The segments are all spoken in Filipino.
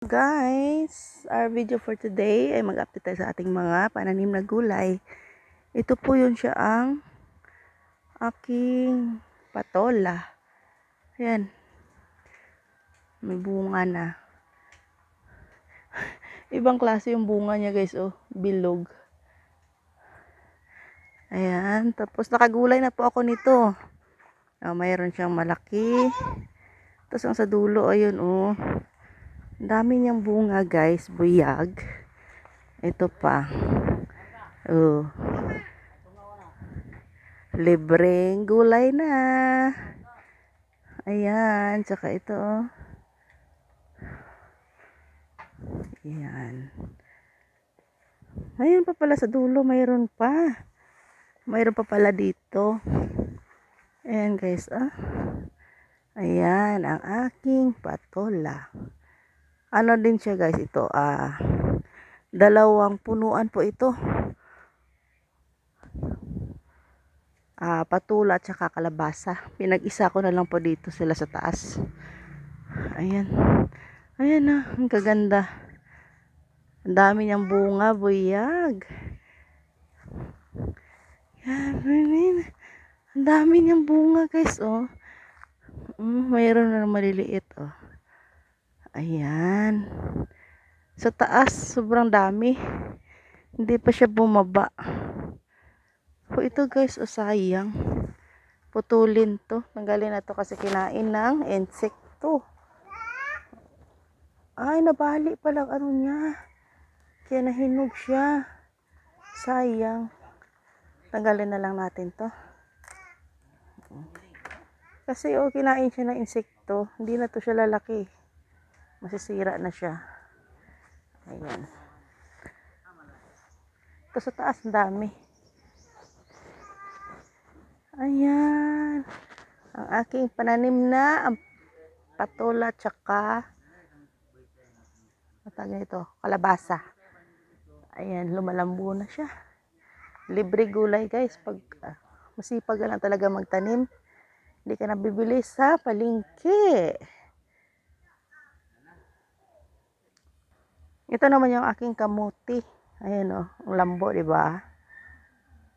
Guys, our video for today ay mag-update tayo sa ating mga pananim na gulay. Ito po yun siya ang aking patola. Ayan. May bunga na. Ibang klase yung bunga niya guys, oh. Bilog. Ayan. Tapos nakagulay na po ako nito. Mayroon siyang malaki. Tapos ang sa dulo, ayun, oh. Ang dami niyang bunga guys, buyag. Ito pa. Oh. Libreng gulay na. Ayan, tsaka ito oh. Ayan. Ayun pa pala sa dulo, mayroon pa. Mayroon pa pala dito. Ayan guys, ah. Ayan, ang aking patola. Ano din siya guys, ito, dalawang punuan po ito. Patula at saka kalabasa. Pinag-isa ko na lang po dito sila sa taas. Ayan. Ayan na, ang kaganda. Ang dami niyang bunga, buyag. Yan, ang dami niyang bunga guys, oh. Mayroon na maliliit, oh. Ayan. Sa taas, sobrang dami. Hindi pa siya bumaba. Ito guys, oh, sayang. Putulin to. Tanggalin na to kasi kinain ng insekto. Ay, nabali palang ano niya. Kaya nahinog siya. Sayang. Tanggalin na lang natin to. Kasi oh, kinain siya ng insekto. Hindi na to siya lalaki. Masisira na siya. Ayan. Ito sa taas, ang dami. Ayan. Ang aking pananim na ang patola tsaka matagay ito, kalabasa. Ayan, lumalambo na siya. Libre gulay guys. Pag masipag lang talaga magtanim, hindi ka nabibili sa palengke. Ito naman yung aking kamuti. Ayan oh, ang lambo, di ba?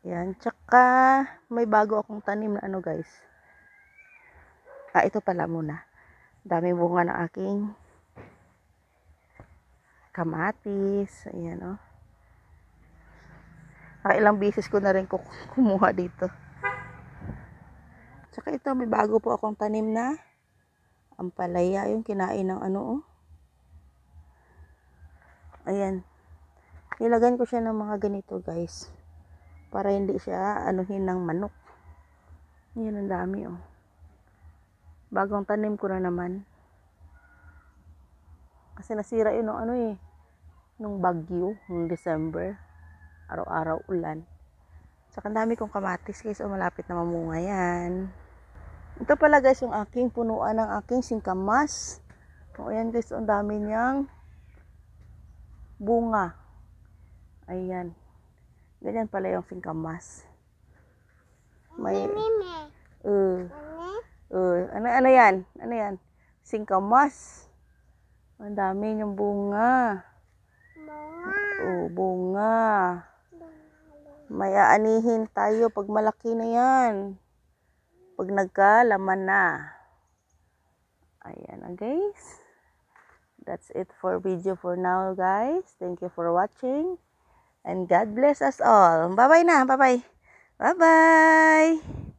Yan, tsaka may bago akong tanim na ano guys. Ito pala muna. Daming bunga ng aking kamatis. Ayan oh. Ilang bisis ko na rin kumuha dito. Tsaka ito, may bago po akong tanim na ampalaya. Yung kinain ng ano oh. Ayan. Nilagyan ko siya ng mga ganito guys. Para hindi siya anuhin ng manok. Yan ang dami oh. Bagong tanim ko na naman. Kasi nasira yun ano eh. Nung bagyo, nung December. Araw-araw ulan. Saka ang dami kong kamatis guys. Malapit na mamunga yan. Ito pala guys yung aking punuan ng aking singkamas. Ayan guys, ang dami niyang bunga. Ayan. Ganyan pala yung singkamas. May ano yan? Ano yan? Singkamas. Ang dami niyang bunga. Bunga. May aanihin tayo pag malaki na yan. Pag nagkalaman na. Ayan na guys. That's it for video for now guys. Thank you for watching. And God bless us all. Bye-bye na. Bye-bye. Bye-bye.